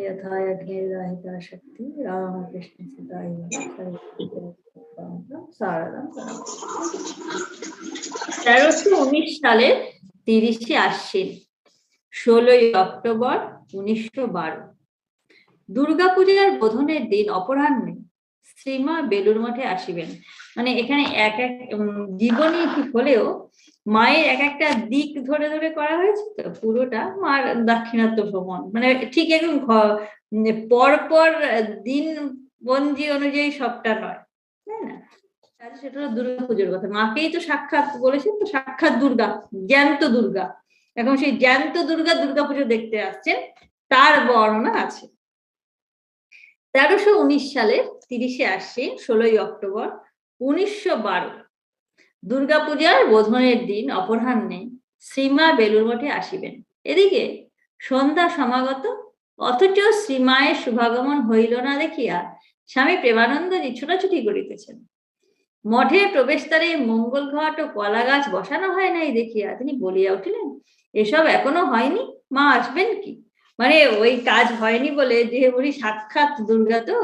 यथा यज्ञेर्दाहिता शक्ति रामकृष्ण सीताय शारदां 1319 সালের 30শে আশ্বিন 16ই অক্টোবর 1912 দুর্গাপূজার বোধনের দিন অপরাহ্নে শ্রীমা বেলুর মঠে আসিবেন। মানে এখানে এক এক জীবনী হলেও মায়ের এক একটা দিক ধরে ধরে করা হয়েছে, তো পুরোটা মার দাক্ষিণাত্য ভ্রমণ, মানে ঠিক একদম পরপর দিন বন্দি অনুযায়ী সবটা নয়, তাই না? সেটা হলো দুর্গাপুজোর কথা। মাকেই তো সাক্ষাৎ বলেছেন, তো সাক্ষাৎ দুর্গা, জ্যান্ত দুর্গা। এখন সেই জ্যান্ত দুর্গা দুর্গাপুজো দেখতে আসছেন, তার বর্ণনা আছে। 1319 সালের 30শে আশ্বিন 16ই অক্টোবর 1912 দুর্গাপূজার বোধনের দিন অপরাহ্নে শ্রীমা বেলুর মঠে আসিবেন। এদিকে সন্ধ্যা সমাগত, অথচ শ্রীমায়ের শুভাগমন হইল না দেখিয়া স্বামী প্রেমানন্দজি ছোটাছুটি করিতেছেন। মঠের প্রবেশদ্বারে মঙ্গল ঘট ও কলা গাছ বসানো হয় নাই দেখিয়া তিনি বলিয়া উঠিলেন, এসব এখনো হয়নি, মা আসবেন কি? মানে ওই কাজ হয়নি বলে, যে উনি সাক্ষাৎ দুর্গা, তো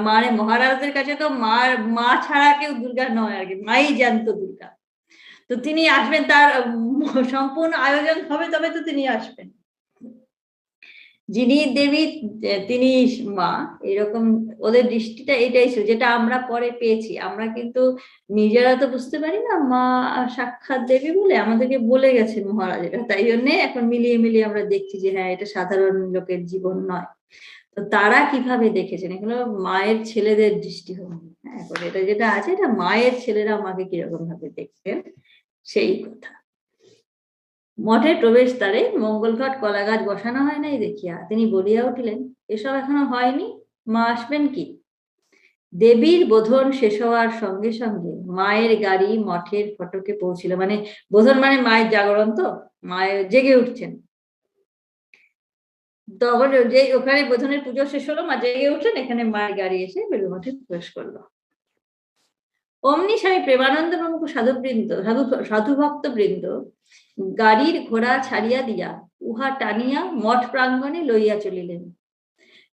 মানে মহারাজদের কাছে তো মা ছাড়া কেউ দুর্গা নয় আর কি, মাই জ্যান্ত দুর্গা। তো তিনি আসবেন, তার সম্পূর্ণ আয়োজন হবে, তবে তো তিনি আসবেন। যিনি দেবী তিনি মা, এরকম ওদের দৃষ্টিটা এটাই ছিল, যেটা আমরা পরে পেয়েছি। আমরা কিন্তু নিজেরা তো বুঝতে পারি না মা সাক্ষাৎ দেবী বলে, আমাদেরকে বলে গেছেন মহারাজেরা, তাই জন্যে এখন মিলিয়ে মিলিয়ে আমরা দেখছি যে হ্যাঁ, এটা সাধারণ লোকের জীবন নয়। তো তারা কিভাবে দেখেছেন, এগুলো মায়ের ছেলেদের দৃষ্টিভঙ্গি। হ্যাঁ, এটা যেটা আছে, এটা মায়ের ছেলেরা আমাকে কিরকম ভাবে দেখতেন সেই কথা। মঠের প্রবেশদ্বারে মঙ্গলঘট কলা গাছ বসানো হয় নাই দেখিয়া তিনি বলিয়া উঠিলেন, এসব এখনো হয়নি, মা আসবেন কি? দেবীর বোধন শেষ হওয়ার সঙ্গে সঙ্গে মায়ের গাড়ি মঠের ফটকে পৌঁছিল। মানে বোধন মানে মায়ের জাগরণ, তো মায়ের জেগে উঠছেন। তখন যে ওখানে বোধনের পুজো শেষ হলো, মা জেগে উঠলেন, এখানে মায়ের গাড়ি এসে বেলুর মঠে প্রবেশ করলো। অমনি স্বামী প্রেমানন্দ প্রমুখ সাধু ভক্ত বৃন্দ গাড়ির ঘোড়া ছাড়িয়া দিয়া উহা টানিয়া মঠ প্রাঙ্গণে লইয়া চলিলেন।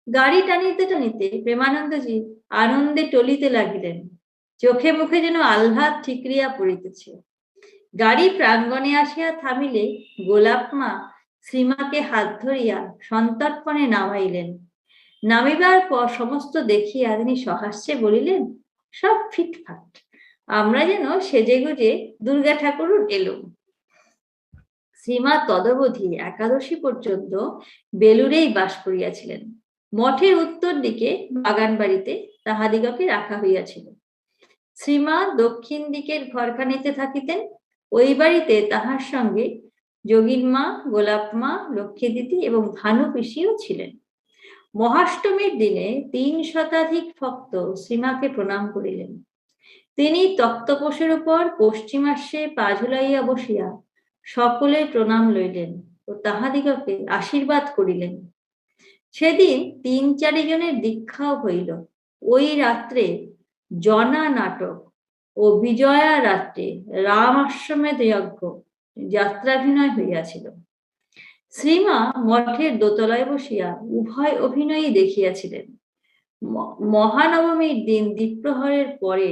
গাড়ি টানিতে টানিতে প্রেমানন্দজি আনন্দে টলিতে লাগিলেন, চোখে মুখে যেন আহ্লাদ ঠিকরিয়া পড়িতেছে। গাড়ি প্রাঙ্গণে আসিয়া থামিলে গোলাপ মা শ্রীমাকে হাত ধরিয়া সন্তর্পণে নামাইলেন। নামিবার পর সমস্ত দেখিয়া তিনি সহাস্যে বলিলেন, সব ফিটফাট, আমরা যেন সেজে গুজে দুর্গা ঠাকুর এলুম। শ্রীমা তদবধি একাদশী পর্যন্ত বেলুরেই বাস করিয়াছিলেন। মঠের উত্তর দিকে বাগান বাড়িতে তাহাদিগকে রাখা হইয়াছিল। শ্রীমা দক্ষিণ দিকের ঘরখানিতে থাকিতেন। ওই বাড়িতে তাহার সঙ্গে যোগীনমা, গোলাপ মা, লক্ষ্মী দিদি এবং ভানু পিসিও ছিলেন। মহাষ্টমীর দিনে 3 শতাধিক ভক্ত শ্রীমাকে প্রণাম করিলেন। তিনি তক্তপোষের উপর পশ্চিমাস্যে পা ঝুলাইয়া বসিয়া সকলের প্রণাম লইলেন ও তাহাদিগকে আশীর্বাদ করিলেন। সেদিন 3-4 জনের দীক্ষাও হইল। ওই রাত্রে জনা নাটক ও বিজয়া রাত্রে রাম আশ্রমেদ যজ্ঞ যাত্রাভিনয় হইয়াছিল। শ্রীমা মঠের দোতলায় বসিয়া উভয় অভিনয়ই দেখিয়াছিলেন। মহানবমীর দিন দ্বীপ্রহরের পরে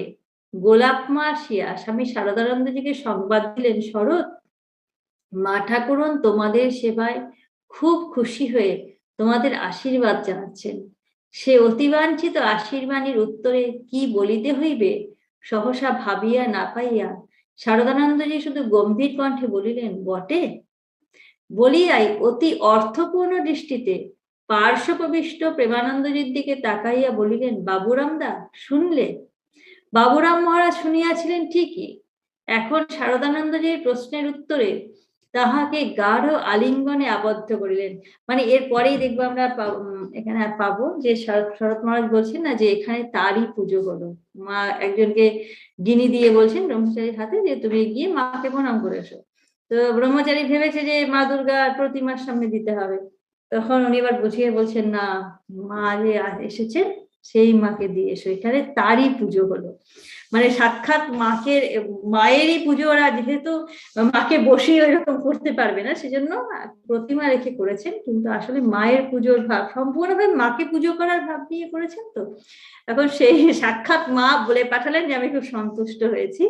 গোলাপ মা আসিয়া স্বামী শারদানন্দজিকে সংবাদ দিলেন, শরৎ, মা ঠাকুরন তোমাদের সেবায় খুব খুশি হয়ে তোমাদের আশীর্বাদ জানাচ্ছেন। সে অতিবাঞ্ছিত আশীর্বাণীর উত্তরে কি বলিতে হইবে সহসা ভাবিয়া না পাইয়া শারদানন্দজি শুধু গম্ভীর কণ্ঠে বলিলেন, বটে। বলিয়াই অতি অর্থপূর্ণ দৃষ্টিতে পার্শ্বপ্রবিষ্ট প্রেমানন্দজির দিকে তাকাইয়া বলিলেন, বাবুরাম দা, শুনলে? বাবুরাম মহারাজ শুনিয়াছিলেন ঠিকই। এখন শারদানন্দজির প্রশ্নের উত্তরে তাহাকে গাঢ় আলিঙ্গনে আবদ্ধ করিলেন। মানে এর পরেই দেখবো আমরা এখানে পাবো যে শরৎ মহারাজ বলছেন না, যে এখানে তারই পুজো হলো। মা একজনকে গিনি দিয়ে বলছেন ব্রহ্মচারীর হাতে, যে তুমি গিয়ে মাকে প্রণাম করে এসো। তো ব্রহ্মচারী ভেবেছে যে মা দুর্গার প্রতিমার সামনে দিতে হবে। তখন উনি এবার বুঝিয়ে বলছেন, না, মা যে এসেছেন সেই মাকে দিয়ে এসো। এখানে তারই পুজো হলো, মানে সাক্ষাৎ মায়েরই পুজো। ওরা যেহেতু মাকে বসিয়ে ওইরকম করতে পারবে না, সেজন্য প্রতিমা রেখে করেছেন, কিন্তু আসলে মায়ের পুজোর ভাব, সম্পূর্ণভাবে মাকে পুজো করার ভাব নিয়ে করেছেন। তো এখন সেই সাক্ষাৎ মা বলে পাঠালেন যে আমি খুব সন্তুষ্ট হয়েছি।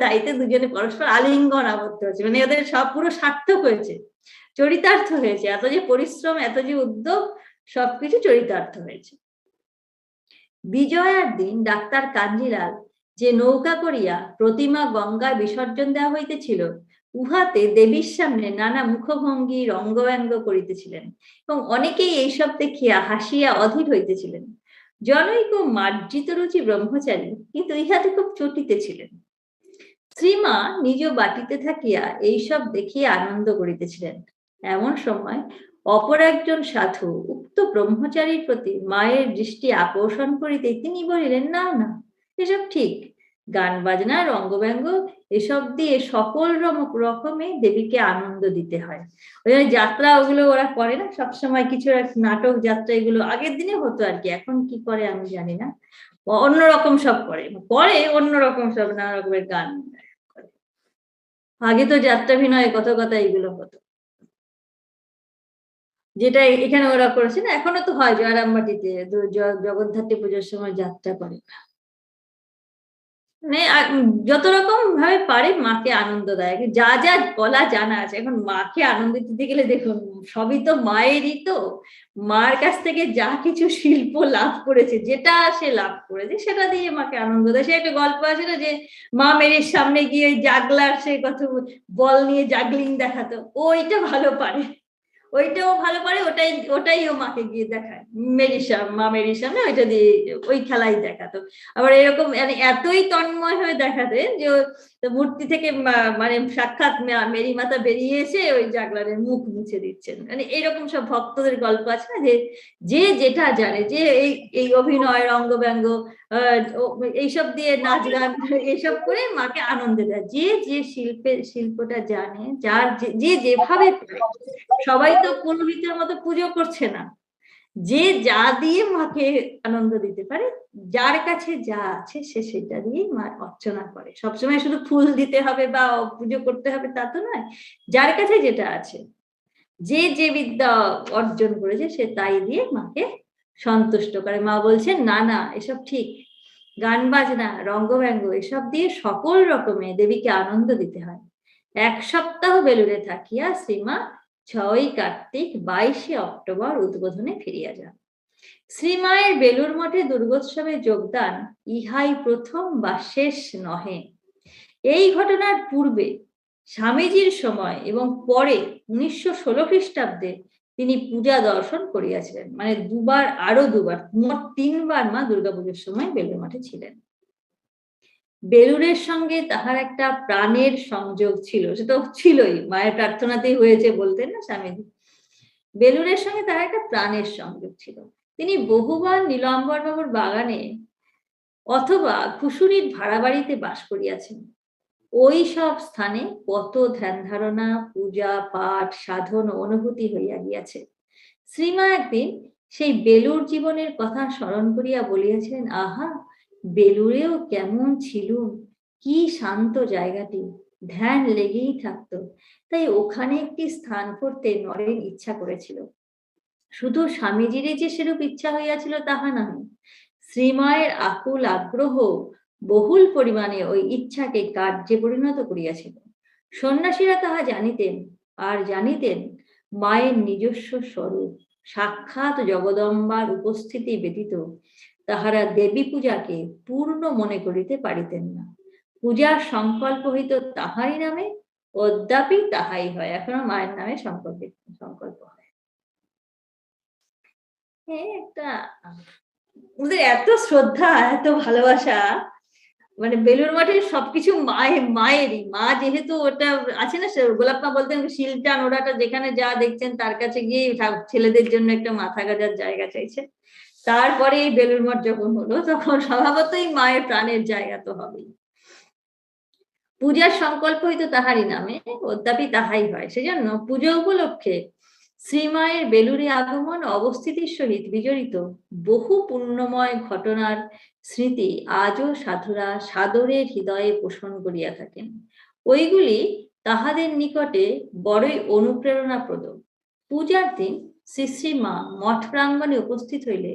তাইতে দুজনে পরস্পর আলিঙ্গন আবদ্ধ হয়েছে, মানে ওদের সব পুরো সার্থক হয়েছে, চরিতার্থ হয়েছে। এত যে পরিশ্রম, এত যে উদ্যোগ, সবকিছু চরিতার্থ হয়েছে। বিজয়ার দিন ডাক্তার কাঞ্জিলাল যে নৌকা করিয়া প্রতিমা গঙ্গায় বিসর্জন দেওয়া হইতেছিল, উহাতে দেবীর সামনে নানা মুখভঙ্গি রঙ্গব্যঙ্গ করিতেছিলেন, এবং অনেকেই এইসব দেখিয়া হাসিয়া অধীর হইতেছিলেন। জনৈক মার্জিত রুচি ব্রহ্মচারী কিন্তু ইহাতে খুব চটিতেছিলেন। শ্রীমা নিজ বাটিতে থাকিয়া এইসব দেখিয়া আনন্দ করিতেছিলেন। এমন সময় অপর একজন সাধু উক্ত ব্রহ্মচারীর প্রতি মায়ের দৃষ্টি আকর্ষণ করিতে তিনি বলিলেন, না না, এসব ঠিক, গান বাজনা রঙ্গব্যঙ্গ এসব দিয়ে সকল রকমে দেবীকে আনন্দ দিতে হয়। ওই যাত্রা ওগুলো ওরা করে না সবসময়, কিছু নাটক যাত্রা এগুলো আগের দিনে হতো আর কি, এখন কি করে আমি জানি না, অন্যরকম সব করে অন্যরকম সব নানা রকমের গান। আগে তো যাত্রাভিনয় কত কথা এগুলো হতো, যেটা এখানে ওরা করেছে না। এখনো তো হয় জয়রামবাটিতে জগদ্ধাত্রী পুজোর সময় যাত্রা করে, মানে যত রকম ভাবে পারে মাকে আনন্দ দেয়, যা যা বলা জানা আছে। এখন মাকে আনন্দ দিতে গেলে দেখুন, সবই তো মায়েরই। তো মার কাছ থেকে যা কিছু শিল্প লাভ করেছে, যেটা সে লাভ করেছে সেটা দিয়ে মাকে আনন্দ দেয়। সে একটা গল্প আছে না, যে মা মেরির সামনে গিয়ে জাগলার সে কত বল নিয়ে জাগলিং দেখাতো, ওইটা ভালো পারে, ওইটাও ভালো পারে, ওটাই ও মাকে গিয়ে দেখায়। মা মেরির সামনে ওইটা দিয়ে ওই খেলাই দেখাতো। আবার এরকম মানে এতই তন্ময় হয়ে দেখাতে যে মূর্তি থেকে মানে সাক্ষাৎ মেরি মাতা বেরিয়ে এসে ওই জাগলারের মুখ মুছে দিচ্ছেন। মানে এইরকম সব ভক্তদের গল্প আছে না, যে যেটা জানে, যে এই অভিনয় রঙ্গব্যঙ্গ এইসব দিয়ে নাচ গান এইসব করে মাকে আনন্দ দেয়। যে শিল্পটা জানে, যার যে যেভাবে, সবাই তো পুরোহিতের মতো পুজো করছে না, যে যা দিয়ে মাকে আনন্দ দিতে পারে, যার কাছে যা আছে সে সেটা দিয়েই মা অর্চনা করে। সবসময় শুধু ফুল দিতে হবে বা পুজো করতে হবে তা তো নয়, যার কাছে যেটা আছে, যে বিদ্যা অর্জন করেছে সে তাই দিয়ে মাকে সন্তুষ্ট করে। মা বলছেন, না না, এসব ঠিক, গান বাজনা রঙ্গব্যঙ্গ এসব দিয়ে সকল রকমে দেবীকে আনন্দ দিতে হয়। 1 সপ্তাহ বেলুড়ে থাকিয়া শ্রীমা 6ই কার্তিক 22শে অক্টোবর উদ্বোধনে ফিরিয়া যান। শ্রীমায়ের বেলুর মঠে দুর্গোৎসবে যোগদান ইহাই প্রথম বা শেষ নহে। এই ঘটনার পূর্বে স্বামীজির সময় এবং পরে 1916 খ্রিস্টাব্দে তিনি পূজা দর্শন করিয়াছিলেন, মানে আরো দুবার, মোট 3 বার মা দুর্গাপুজোর সময় বেলুর মঠে ছিলেন। বেলুড়ের সঙ্গে তাহার একটা প্রাণের সংযোগ ছিল, সেটা ছিলই, মায়ের প্রার্থনাতেই হয়েছে বলতেন না স্বামীজি। বেলুড়ের সঙ্গে তাহার একটা প্রাণের সংযোগ ছিল। তিনি বহুবার নীলাম্বর বাবুর বাগানে অথবা কুশুরীর ভাড়া বাড়িতে বাস করিয়াছেন। ওই সব স্থানে কত ধ্যান ধারণা, পূজা পাঠ সাধন ও অনুভূতি হইয়া গিয়াছে। শ্রীমা একদিন সেই বেলুড় জীবনের কথা স্মরণ করিয়া বলিয়াছিলেন, আহা, বেলুড়েও কেমন ছিল, কি শান্ত জায়গাটি, ধ্যান লেগেই থাকতো। তাই ওখানে একটি স্থান করতে নরেন ইচ্ছা করেছিল। শুধু স্বামীজিরই যে সেরূপ ইচ্ছা হইয়াছিল তাহা নয়, শ্রীমায়ের আকুল আগ্রহ বহুল পরিমাণে ওই ইচ্ছাকে কার্যে পরিণত করিয়াছিল। সন্ন্যাসীরা তাহা জানিতেন, আর জানিতেন মায়ের নিজস্ব স্বরূপ সাক্ষাৎ জগদম্বার উপস্থিতি ব্যতীত তাহারা দেবী পূজাকে পূর্ণ মনে করিতে পারিতেন না। পূজার সংকল্প হইত তাহারই নামে, অদ্যাপি তাহাই হয়, এখনো মায়ের নামে সংকল্প হয়। একটা ওদের এত শ্রদ্ধা, এত ভালোবাসা, মানে বেলুড় মঠের সবকিছু মায়েরই। মা যেহেতু ওটা আছে না, গোলাপ মা বলতেন শিলটা নোড়াটা যেখানে যা দেখছেন তার কাছে গিয়ে ছেলেদের জন্য একটা মাথা গাজার জায়গা চাইছে। তারপরে এই বেলুড় মঠ যখন হলো, তখন স্বভাবতই মায়ের প্রাণের জায়গা তো হবেই। পূজার সংকল্প হইতো তাহারই নামে, অদ্যাপি তাহাই হয়। সেজন্য পুজো উপলক্ষে শ্রীমায়ের বেলুড়ে আগমন অবস্থিতির সহিত বিজড়িত বহু পুণ্যময় ঘটনার স্মৃতি আজও সাধুরা সাদরে হৃদয়ে পোষণ করিয়া থাকেন। ওইগুলি তাহাদের নিকটে বড়ই অনুপ্রেরণাপ্রদ। পূজার দিন শ্রী শ্রীমা মঠ প্রাঙ্গণে উপস্থিত হইলে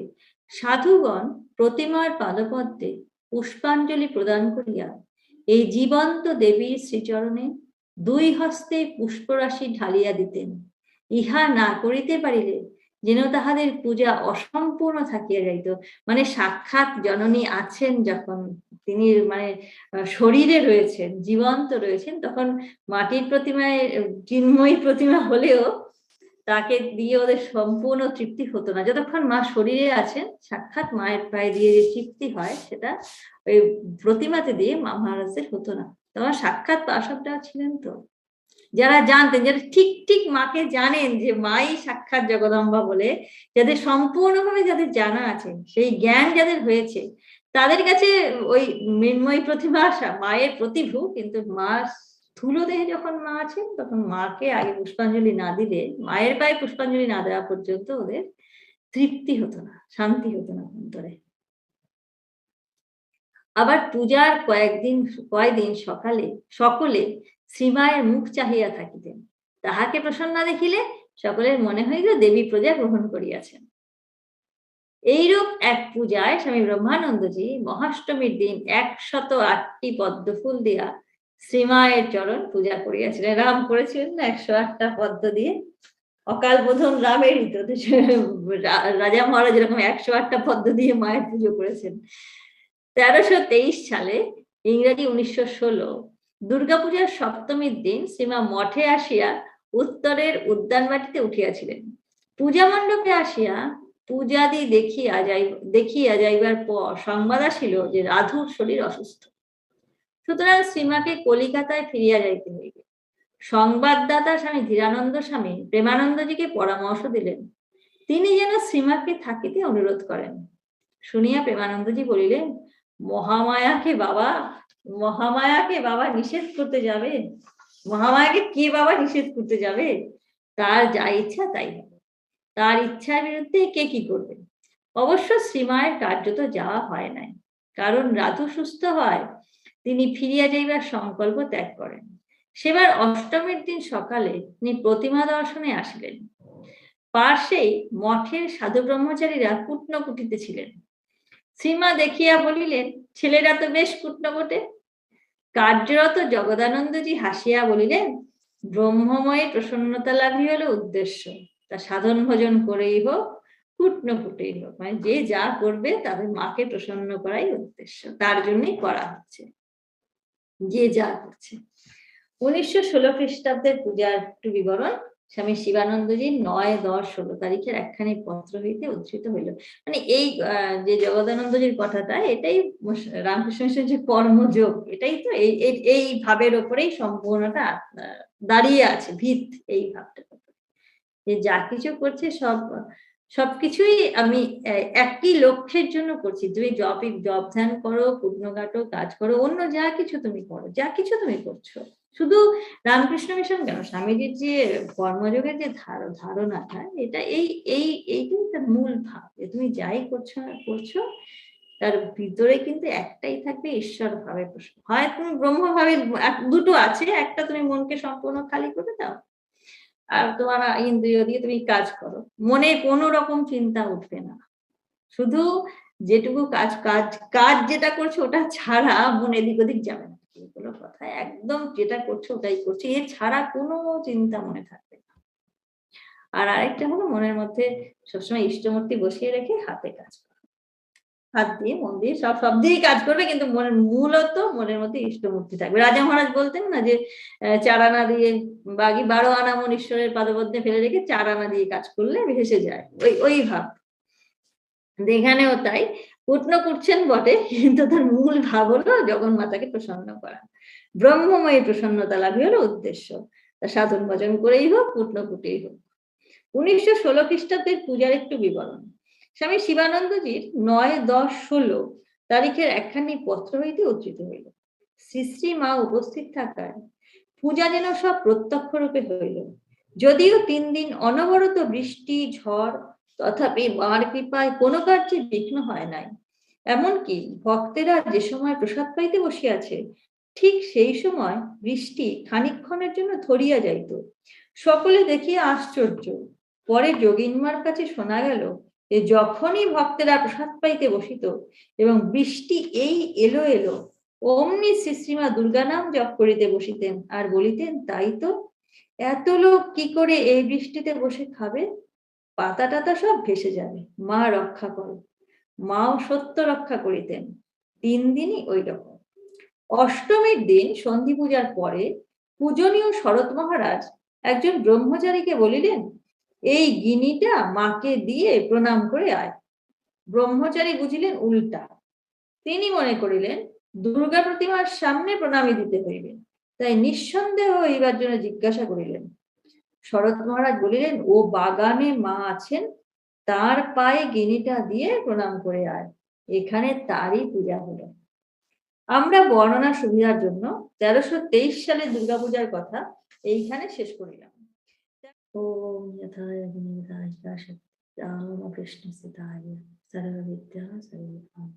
সাধুগণ প্রতিমার পাদপদ্মে পুষ্পাঞ্জলি প্রদান করিয়া এই জীবন্ত দেবীর শ্রীচরণে দুই হস্তে পুষ্পরাশি ঢালিয়া দিতেন। ইহা না করিতে পারিলে যেন তাহাদের পূজা অসম্পূর্ণ থাকিয়া যাইত। মানে সাক্ষাৎ জননী আছেন যখন, তিনি মানে শরীরে রয়েছেন, জীবন্ত রয়েছেন, তখন মাটির প্রতিমায় চিন্ময়ী প্রতিমা হলেও তাকে দিয়ে ওদের সম্পূর্ণ তৃপ্তি হতো না। যতক্ষণ মা শরীরে আছেন, সাক্ষাৎ মায়ের পায়ে দিয়ে যে তৃপ্তি হয় সেটা ওই প্রতিমাতে দিয়ে মা মহারাজদের হতো না। তোমার সাক্ষাৎ পার্শ্বদরা ছিলেন তো, যারা জানতেন, যারা ঠিক ঠিক মাকে জানেন যে মাই সাক্ষাৎ জগদম্বা বলে, যাদের সম্পূর্ণভাবে যাদের জানা আছে, সেই জ্ঞান যাদের হয়েছে, তাদের কাছে ওই মৃন্ময়ী প্রতিমা মায়ের প্রতিভূ, কিন্তু মা স্থূল দেহে যখন মা আছেন তখন মাকে আগে পুষ্পাঞ্জলি না দিলে, মায়ের পায়ে পুষ্পাঞ্জলি না দেওয়া পর্যন্ত ওদের তৃপ্তি হতো না, শান্তি হতো না অন্তরে। আবার পূজার কয়েকদিন সকালে সকলে শ্রীমায়ের মুখ চাহিয়া থাকিতেন। তাহাকে প্রসন্ন দেখিলে সকলের মনে হইল দেবী প্রজা গ্রহণ করিয়াছেন। এইরূপ এক পূজায় স্বামী ব্রহ্মানন্দজি মহাষ্টমীর দিন 108টি পদ্মফুল দিয়া শ্রীমায়ের চরণ পূজা করিয়াছিলেন। রাম করেছিলেন না 108টা পদ্ম দিয়ে, অকাল বোধন রামেরই তো। রাজা মহারাজ এরকম 108টা পদ্ম দিয়ে মায়ের পুজো করেছেন। 1323 সালে, ইংরেজি 1916, দুর্গাপূজার সপ্তমীর দিন শ্রীমা মঠে আসিয়া উত্তরের উদ্যানবাটিতে উঠিয়াছিলেন। পূজা মণ্ডপে আসিয়া পূজাদি দেখিয়া যাইবার পর সংবাদ আসিল যে রাধুর শরীর অসুস্থ, সুতরাং শ্রীমাকে কলিকাতায় ফিরিয়া যাইতে হইবে। সংবাদদাতা স্বামী ধীরানন্দ স্বামী প্রেমানন্দজিকে পরামর্শ দিলেন তিনি যেন শ্রীমাকে থাকিতে অনুরোধ করেন। শুনিয়া প্রেমানন্দজি বলিলেন, মহামায়াকে বাবা নিষেধ করতে যাবে? মহামায়াকে কে বাবা নিষেধ করতে যাবে? তার যা ইচ্ছা তাই হবে, তার ইচ্ছার বিরুদ্ধে কে কি করবে? অবশ্য শ্রীমায়ের কার্যত যাওয়া হয় নাই, কারণ রাধু সুস্থ হয় তিনি ফিরিয়া যাইবার সংকল্প ত্যাগ করেন। সেবার অষ্টমীর দিন সকালে তিনি প্রতিমা দর্শনে আসিলেন। পার্শ্বেই মঠের সাধু ব্রহ্মচারীরা কূটনকুটিতে ছিলেন। শ্রীমা দেখিয়া বলিলেন, ছেলেরা তো বেশ কুটনো বটে। কার্যরত জগদানন্দজি হাসিয়া বলিলেন, ব্রহ্মময় প্রসন্নতা লাভই হলো উদ্দেশ্য, তা সাধন ভজন করেই হোক, কুটনকুটেই হোক, মানে যে যা করবে তাদের মাকে প্রসন্ন করাই উদ্দেশ্য, তার জন্যই করা হচ্ছে যে যা করছে। 1916 খ্রিস্টাব্দের পূজার একটু বিবরণ স্বামী শিবানন্দজি 9-10-16 তারিখের একখানি পত্র হইতে উদ্ধৃত হইল। মানে এই যে জগদানন্দজির কথাটা, এটাই রামকৃষ্ণ মিশনের যে কর্মযোগ, এটাই তো এই ভাবের ওপরেই সম্পূর্ণটা দাঁড়িয়ে আছে, ভিত এই ভাবটা, যে যা কিছু করছে সবকিছুই আমি একই লক্ষ্যের জন্য করছি। তুমি জব ধ্যান করো, পূর্ণ কাটো, কাজ করো, অন্য যা কিছু তুমি করো, যা কিছু তুমি করছো, শুধু রামকৃষ্ণ মিশন কেন, স্বামীজির যে কর্মযোগের যে ধারণাটা, এটা এইটাই তার মূল ভাব, যে তুমি যাই করছো না করছো তার ভিতরে কিন্তু একটাই থাকবে, ঈশ্বর ভাবে প্রশ্ন। হয় তুমি ব্রহ্ম ভাবে, দুটো আছে, একটা তুমি মনকে সম্পূর্ণ খালি করে দাও, আর তোমার ইন্দ্রিয় দিয়ে তুমি কাজ করো, মনে কোনো রকম চিন্তা উঠবে না, শুধু যেটুকু কাজ যেটা করছো ওটা ছাড়া মন এদিক ওদিক যাবে না, এগুলো কথা একদম যেটা করছো ওটাই করছো, এর ছাড়া কোনো চিন্তা মনে থাকবে না। আর আরেকটা হলো মনের মধ্যে সবসময় ইষ্টমূর্তি বসিয়ে রেখে হাতে কাজ করো, হাত দিয়ে মন দিয়ে সব দিয়েই কাজ করবে, কিন্তু মূলত মনের মধ্যে ইষ্টমূর্তি থাকবে। রাজা মহারাজ বলতেন না যে 4 আনা দিয়ে বাকি 12 আনা মন ঈশ্বরের পাদপদ্মে ফেলে রেখে 4 আনা দিয়ে কাজ করলে ভেসে যায়, ওই ভাব। এখানেও তাই, কুটনো করছেন বটে, কিন্তু তার মূল ভাব হলো জগন্মাতাকে প্রসন্ন করা, ব্রহ্মময়ী প্রসন্নতা লাভই হলো উদ্দেশ্য, তা সাধন ভজন করেই হোক, কুটনো কুটেই হোক। 1916 খ্রিস্টাব্দের পূজার একটু বিবরণ স্বামী শিবানন্দজির 9-10-16 তারিখের একখানি পত্র হইতে উদ্ধৃত হইল। শ্রী শ্রী মা উপস্থিত থাকায় পূজা যেন সব প্রত্যক্ষ রূপে হইল। যদিও 3 দিন অনবরত বৃষ্টি ঝড়, তথাপি মার কৃপায় কোনো কার্যে বিঘ্ন হয় নাই। এমনকি ভক্তেরা যে সময় প্রসাদ পাইতে বসিয়াছে, ঠিক সেই সময় বৃষ্টি খানিকক্ষণের জন্য ধরিয়া যাইত। সকলে দেখিয়া আশ্চর্য। পরে যোগীনমার কাছে শোনা গেল যে যখনই ভক্তেরা প্রসাদ পাইতে বসিত এবং বৃষ্টি এই এলো এলো, অমনি শ্রীশ্রীমা দুর্গা নাম জপ করিতে বসিতেন আর বলিতেন, তাই তো, এত লোক কি করে এই বৃষ্টিতে বসে খাবে? পাতা টাতা সব ভেসে যাবে, মা রক্ষা করো। মাও সত্য রক্ষা করিতেন। 3 দিনই ওই রকম। অষ্টমীর দিন সন্ধি পূজার পরে পূজনীয় শরৎ মহারাজ একজন ব্রহ্মচারীকে বলিলেন, এই গিনিটা মাকে দিয়ে প্রণাম করে আয়। ব্রহ্মচারী বুঝিলেন উল্টা। তিনি মনে করিলেন দুর্গা প্রতিমার সামনে প্রণামী দিতে হইবে, তাই নিঃসন্দেহ হইবার জন্য জিজ্ঞাসা করিলেন। শরৎ মহারাজ বলিলেন, ও বাগানে মা আছেন, তার পায়ে গিনিটা দিয়ে প্রণাম করে আয়। এখানে তারই পূজা হলো। আমরা বর্ণনার সুবিধার জন্য 1323 সালে দুর্গাপূজার কথা এইখানে শেষ করিলাম। ওম যথায় রামকৃষ্ণ সিতায় সর্ববিদ্যা সর্বকাম